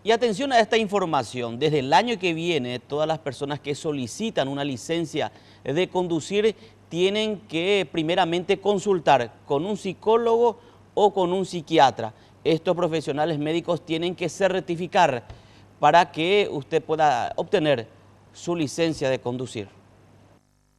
Y atención a esta información, desde el año que viene, todas las personas que solicitan una licencia de conducir tienen que primeramente consultar con un psicólogo o con un psiquiatra. Estos profesionales médicos tienen que certificar para que usted pueda obtener su licencia de conducir.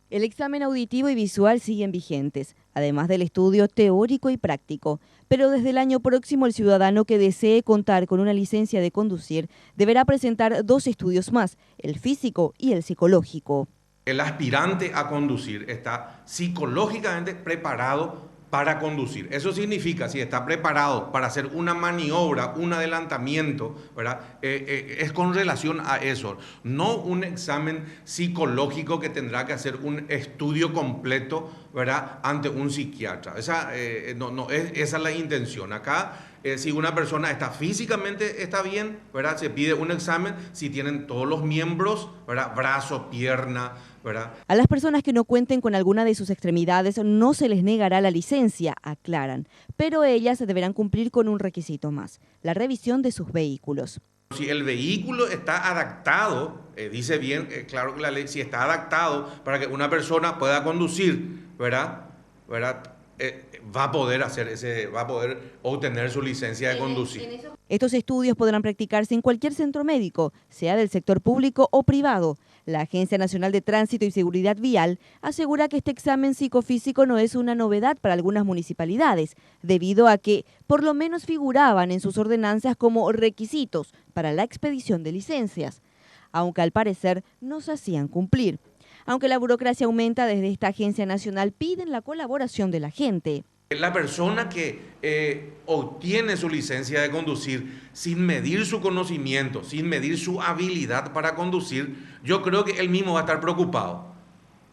El examen auditivo y visual siguen vigentes, además del estudio teórico y práctico. Pero desde el año próximo el ciudadano que desee contar con una licencia de conducir deberá presentar 2 estudios más, el físico y el psicológico. El aspirante a conducir está psicológicamente preparado para conducir. Eso significa, si está preparado para hacer una maniobra, un adelantamiento, ¿verdad? Es con relación a eso, no un examen psicológico que tendrá que hacer un estudio completo, ¿verdad? Ante un psiquiatra. Esa es la intención. Acá, si una persona está físicamente está bien, ¿verdad? Se pide un examen si tienen todos los miembros, ¿verdad? Brazo, pierna, ¿verdad? A las personas que no cuenten con alguna de sus extremidades no se les negará la licencia, aclaran, pero ellas deberán cumplir con un requisito más, la revisión de sus vehículos. Si el vehículo está adaptado, dice bien, claro que la ley, si está adaptado para que una persona pueda conducir, ¿verdad? Va a poder obtener su licencia de conducir. Estos estudios podrán practicarse en cualquier centro médico, sea del sector público o privado. La Agencia Nacional de Tránsito y Seguridad Vial asegura que este examen psicofísico no es una novedad para algunas municipalidades, debido a que por lo menos figuraban en sus ordenanzas como requisitos para la expedición de licencias, aunque al parecer no se hacían cumplir. Aunque la burocracia aumenta, desde esta agencia nacional piden la colaboración de la gente. La persona que obtiene su licencia de conducir sin medir su conocimiento, sin medir su habilidad para conducir, yo creo que él mismo va a estar preocupado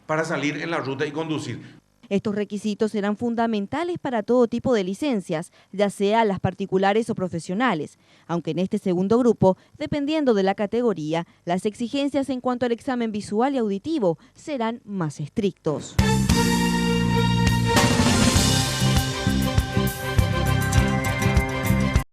para salir en la ruta y conducir. Estos requisitos serán fundamentales para todo tipo de licencias, ya sea las particulares o profesionales, aunque en este segundo grupo, dependiendo de la categoría, las exigencias en cuanto al examen visual y auditivo serán más estrictos.